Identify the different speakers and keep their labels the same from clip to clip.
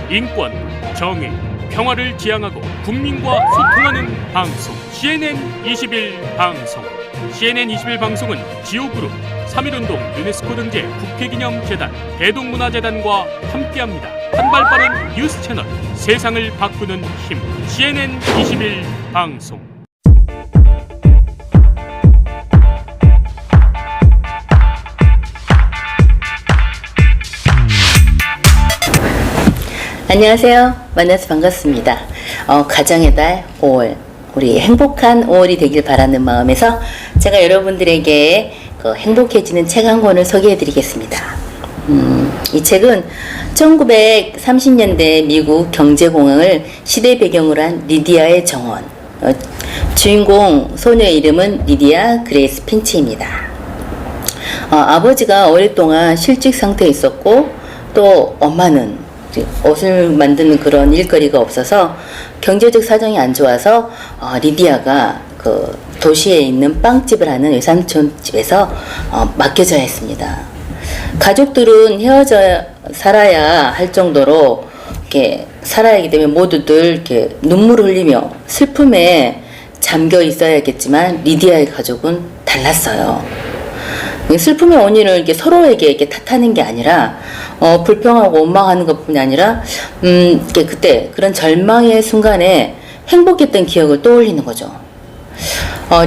Speaker 1: 인권, 정의, 평화를 지향하고 국민과 소통하는 방송 CNN 21 방송. CNN 21 방송은 지오그룹, 3.1운동 유네스코 등재 국회기념재단, 대동문화재단과 함께합니다. 한발 빠른 뉴스 채널, 세상을 바꾸는 힘. CNN 21 방송.
Speaker 2: 안녕하세요. 만나서 반갑습니다. 가정의 달 5월, 우리 행복한 5월이 되길 바라는 마음에서 제가 여러분들에게 행복해지는 책 한 권을 소개해 드리겠습니다. 이 책은 1930년대 미국 경제공황을 시대 배경으로 한 리디아의 정원. 주인공 소녀의 이름은 리디아 그레이스 핀치입니다. 아버지가 오랫동안 실직 상태에 있었고, 또 엄마는 옷을 만드는 그런 일거리가 없어서 경제적 사정이 안 좋아서 리디아가 그 도시에 있는 빵집을 하는 외삼촌 집에서 맡겨져야 했습니다. 가족들은 헤어져 살아야 할 정도로 이렇게 살아야 하기 때문에 모두들 이렇게 눈물을 흘리며 슬픔에 잠겨 있어야겠지만 리디아의 가족은 달랐어요. 슬픔의 원인을 이렇게 서로에게 이렇게 탓하는 게 아니라 불평하고 원망하는 것뿐이 아니라 그때 그런 절망의 순간에 행복했던 기억을 떠올리는 거죠.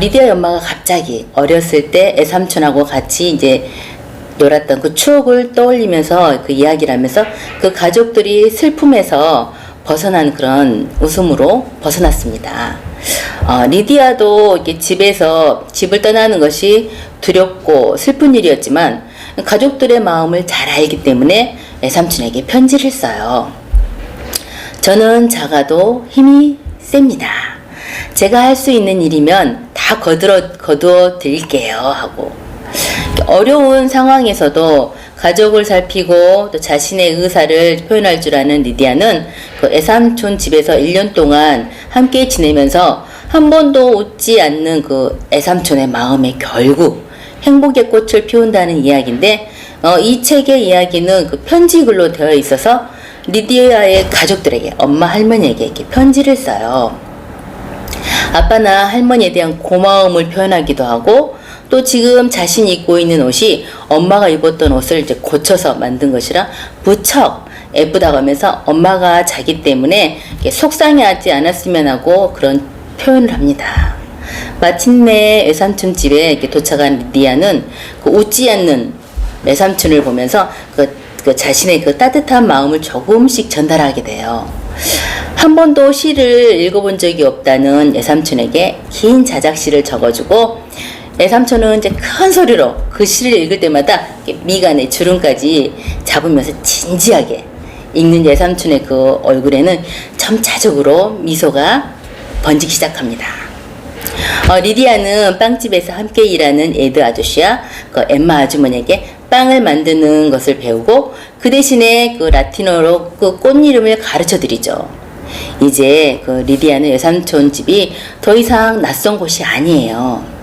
Speaker 2: 리디아의 엄마가 갑자기 어렸을 때 애삼촌하고 같이 이제 놀았던 그 추억을 떠올리면서 그 이야기를 하면서 그 가족들이 슬픔에서 벗어난 그런 웃음으로 벗어났습니다. 리디아도 이렇게 집을 떠나는 것이 두렵고 슬픈 일이었지만 가족들의 마음을 잘 알기 때문에 애삼촌에게 편지를 써요. 저는 작아도 힘이 셉니다. 제가 할 수 있는 일이면 다 거두어 드릴게요 하고, 어려운 상황에서도 가족을 살피고 또 자신의 의사를 표현할 줄 아는 리디아는 그 애삼촌 집에서 1년 동안 함께 지내면서 한 번도 웃지 않는 그 애삼촌의 마음에 결국 행복의 꽃을 피운다는 이야기인데, 이 책의 이야기는 그 편지글로 되어 있어서 리디아의 가족들에게, 엄마 할머니에게 이렇게 편지를 써요. 아빠나 할머니에 대한 고마움을 표현하기도 하고, 또 지금 자신이 입고 있는 옷이 엄마가 입었던 옷을 이제 고쳐서 만든 것이라 무척 예쁘다고 하면서 엄마가 자기 때문에 속상해하지 않았으면 하고 그런 표현을 합니다. 마침내 외삼촌 집에 이렇게 도착한 리디아는 그 웃지 않는 외삼촌을 보면서 그 자신의 그 따뜻한 마음을 조금씩 전달하게 돼요. 한 번도 시를 읽어본 적이 없다는 외삼촌에게 긴 자작시를 적어주고, 외삼촌은 이제 큰 소리로 그 시를 읽을 때마다 미간에 주름까지 잡으면서 진지하게 읽는 외삼촌의 그 얼굴에는 점차적으로 미소가 번지기 시작합니다. 리디아는 빵집에서 함께 일하는 에드 아저씨와 그 엠마 아주머니에게 빵을 만드는 것을 배우고, 그 대신에 그 라틴어로 그 꽃 이름을 가르쳐 드리죠. 이제 그 리디아는 외삼촌 집이 더 이상 낯선 곳이 아니에요.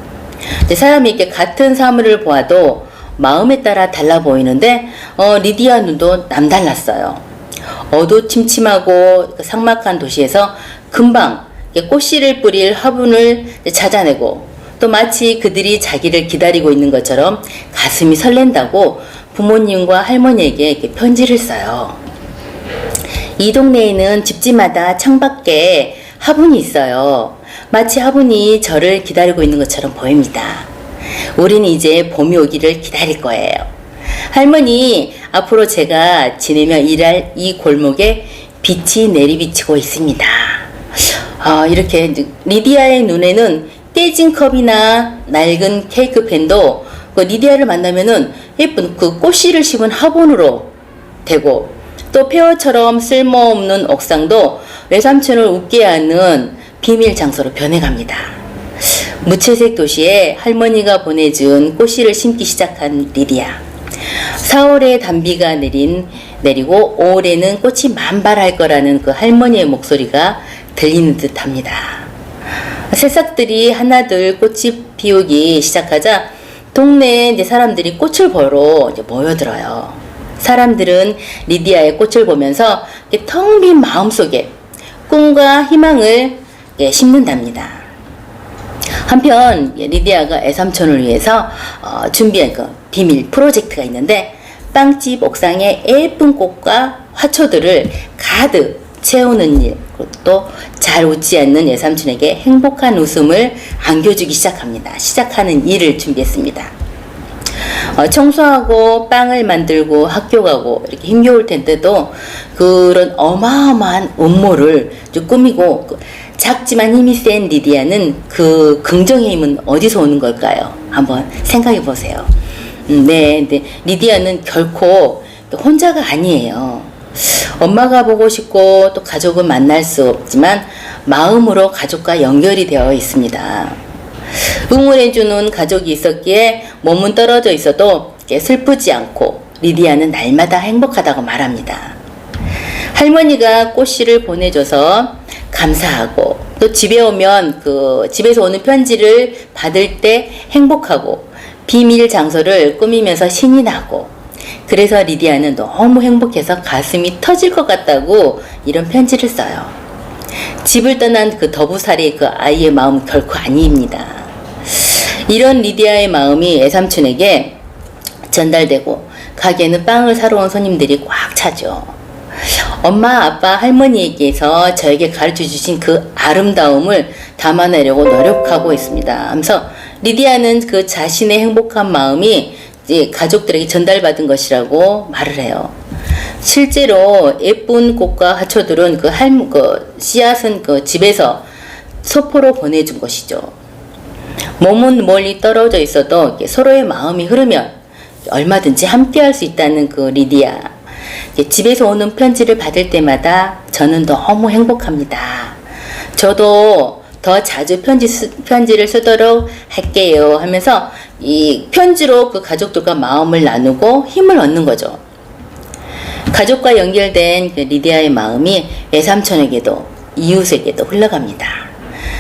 Speaker 2: 사람이 이렇게 같은 사물을 보아도 마음에 따라 달라 보이는데, 리디아 눈도 남달랐어요. 어두침침하고 삭막한 도시에서 금방 꽃씨를 뿌릴 화분을 찾아내고, 또 마치 그들이 자기를 기다리고 있는 것처럼 가슴이 설렌다고 부모님과 할머니에게 이렇게 편지를 써요. 이 동네에는 집집마다 창밖에 화분이 있어요. 마치 화분이 저를 기다리고 있는 것처럼 보입니다. 우린 이제 봄이 오기를 기다릴 거예요. 할머니, 앞으로 제가 지내며 일할 이 골목에 빛이 내리비치고 있습니다. 이렇게 리디아의 눈에는 떼진 컵이나 낡은 케이크팬도 그 리디아를 만나면은 예쁜 그 꽃씨를 심은 화분으로 되고, 또 폐허처럼 쓸모없는 옥상도 외삼촌을 웃게 하는 비밀 장소로 변해갑니다. 무채색 도시에 할머니가 보내준 꽃씨를 심기 시작한 리디아. 4월에 단비가 내리고 5월에는 꽃이 만발할 거라는 그 할머니의 목소리가 들리는 듯 합니다. 새싹들이 하나둘 꽃이 피우기 시작하자 동네에 이제 사람들이 꽃을 보러 이제 모여들어요. 사람들은 리디아의 꽃을 보면서 텅 빈 마음속에 꿈과 희망을 심는답니다. 한편 리디아가 애삼촌을 위해서 준비한 그 비밀 프로젝트가 있는데 빵집 옥상에 예쁜 꽃과 화초들을 가득 채우는 일, 또 잘 웃지 않는 애삼촌에게 행복한 웃음을 안겨주기 시작하는 일을 준비했습니다. 청소하고 빵을 만들고 학교 가고 이렇게 힘겨울 텐데도 그런 어마어마한 음모를 꾸미고 작지만 힘이 센 리디아는 그 긍정의 힘은 어디서 오는 걸까요? 한번 생각해 보세요. 네, 리디아는 결코 혼자가 아니에요. 엄마가 보고 싶고 또 가족은 만날 수 없지만 마음으로 가족과 연결이 되어 있습니다. 응원해주는 가족이 있었기에 몸은 떨어져 있어도 슬프지 않고 리디아는 날마다 행복하다고 말합니다. 할머니가 꽃씨를 보내줘서 감사하고 또 집에 오면 집에서 오는 편지를 받을 때 행복하고 비밀 장소를 꾸미면서 신이 나고 그래서 리디아는 너무 행복해서 가슴이 터질 것 같다고 이런 편지를 써요. 집을 떠난 그 더부살이 그 아이의 마음은 결코 아닙니다. 이런 리디아의 마음이 애삼촌에게 전달되고 가게는 빵을 사러 온 손님들이 꽉 차죠. 엄마, 아빠, 할머니에게서 저에게 가르쳐 주신 그 아름다움을 담아내려고 노력하고 있습니다. 하면서 리디아는 그 자신의 행복한 마음이 이제 가족들에게 전달받은 것이라고 말을 해요. 실제로 예쁜 꽃과 화초들은 그 씨앗은 그 집에서 소포로 보내준 것이죠. 몸은 멀리 떨어져 있어도 서로의 마음이 흐르면 얼마든지 함께할 수 있다는 그 리디아. 집에서 오는 편지를 받을 때마다 저는 너무 행복합니다. 저도 더 자주 편지를 쓰도록 할게요 하면서 이 편지로 그 가족들과 마음을 나누고 힘을 얻는 거죠. 가족과 연결된 그 리디아의 마음이 외삼촌에게도 이웃에게도 흘러갑니다.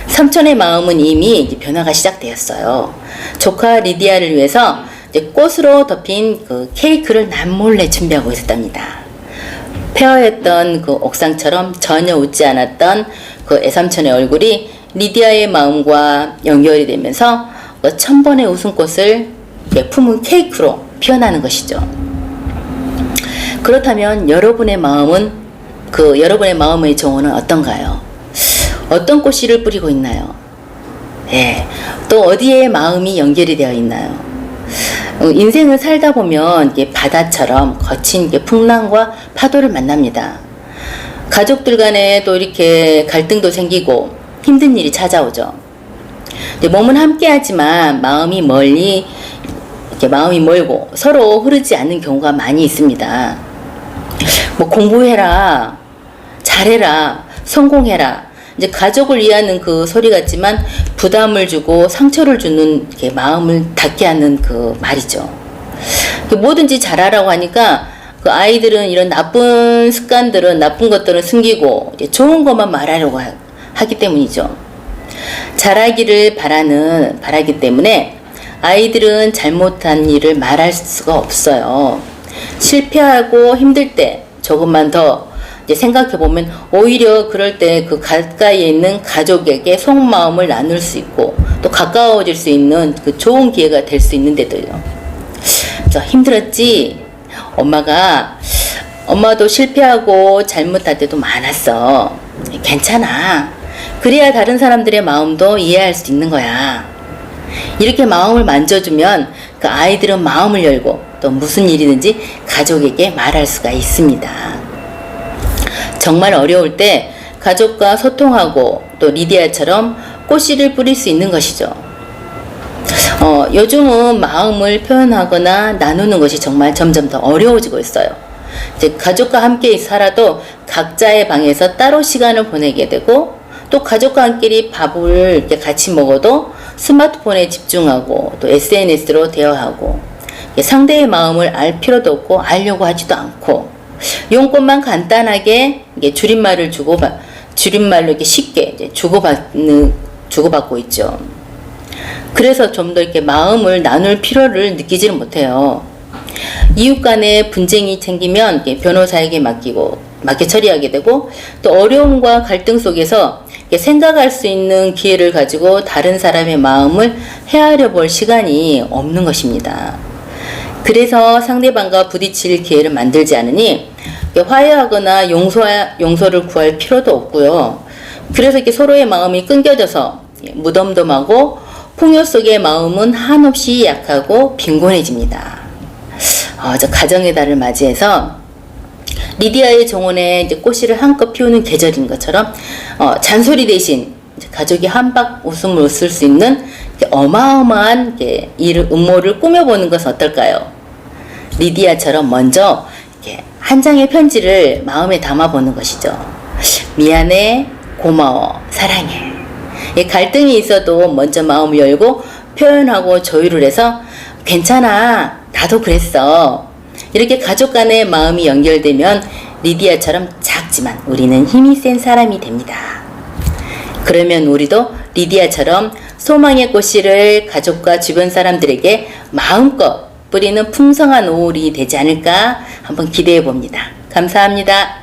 Speaker 2: 삼촌의 마음은 이미 변화가 시작되었어요. 조카 리디아를 위해서 꽃으로 덮인 그 케이크를 남몰래 준비하고 있었답니다. 폐허했던 그 옥상처럼 전혀 웃지 않았던 그 애삼촌의 얼굴이 리디아의 마음과 연결이 되면서 그 천번의 웃음꽃을 품은 케이크로 피어나는 것이죠. 그렇다면 여러분의 마음의 정원은 어떤가요? 어떤 꽃씨를 뿌리고 있나요? 예, 또 어디에 마음이 연결이 되어 있나요? 인생을 살다 보면 바다처럼 거친 풍랑과 파도를 만납니다. 가족들 간에 또 이렇게 갈등도 생기고 힘든 일이 찾아오죠. 몸은 함께하지만 마음이 멀고 서로 흐르지 않는 경우가 많이 있습니다. 공부해라, 잘해라, 성공해라. 이제 가족을 위하는 그 소리 같지만 부담을 주고 상처를 주는 마음을 닫게 하는 그 말이죠. 뭐든지 잘하라고 하니까 그 아이들은 이런 나쁜 것들은 숨기고 좋은 것만 말하려고 하기 때문이죠. 잘하기를 바라기 때문에 아이들은 잘못한 일을 말할 수가 없어요. 실패하고 힘들 때 조금만 더 생각해보면 오히려 그럴 때 그 가까이에 있는 가족에게 속마음을 나눌 수 있고 또 가까워질 수 있는 그 좋은 기회가 될 수 있는데도요. 그래서 힘들었지? 엄마도 실패하고 잘못할 때도 많았어. 괜찮아. 그래야 다른 사람들의 마음도 이해할 수 있는 거야. 이렇게 마음을 만져주면 그 아이들은 마음을 열고 또 무슨 일이든지 가족에게 말할 수가 있습니다. 정말 어려울 때 가족과 소통하고 또 리디아처럼 꽃씨를 뿌릴 수 있는 것이죠. 요즘은 마음을 표현하거나 나누는 것이 정말 점점 더 어려워지고 있어요. 이제 가족과 함께 살아도 각자의 방에서 따로 시간을 보내게 되고 또 가족과 함께 밥을 이렇게 같이 먹어도 스마트폰에 집중하고 또 SNS로 대화하고 상대의 마음을 알 필요도 없고 알려고 하지도 않고 용건만 간단하게 줄임말로 이렇게 쉽게 주고받고 있죠. 그래서 좀 더 이렇게 마음을 나눌 필요를 느끼지는 못해요. 이웃 간에 분쟁이 생기면 변호사에게 맡겨 처리하게 되고, 또 어려움과 갈등 속에서 생각할 수 있는 기회를 가지고 다른 사람의 마음을 헤아려 볼 시간이 없는 것입니다. 그래서 상대방과 부딪힐 기회를 만들지 않으니 화해하거나 용서를 구할 필요도 없고요. 그래서 서로의 마음이 끊겨져서 무덤덤하고 풍요 속의 마음은 한없이 약하고 빈곤해집니다. 저 가정의 달을 맞이해서 리디아의 정원에 꽃씨를 한껏 피우는 계절인 것처럼 잔소리 대신 가족이 한박 웃음을 웃을 수 있는 어마어마한 음모를 꾸며보는 것은 어떨까요? 리디아처럼 먼저 한 장의 편지를 마음에 담아보는 것이죠. 미안해, 고마워, 사랑해. 갈등이 있어도 먼저 마음을 열고 표현하고 조율을 해서 괜찮아, 나도 그랬어. 이렇게 가족 간의 마음이 연결되면 리디아처럼 작지만 우리는 힘이 센 사람이 됩니다. 그러면 우리도 리디아처럼 소망의 꽃씨를 가족과 주변 사람들에게 마음껏 뿌리는 풍성한 5월이 되지 않을까 한번 기대해 봅니다. 감사합니다.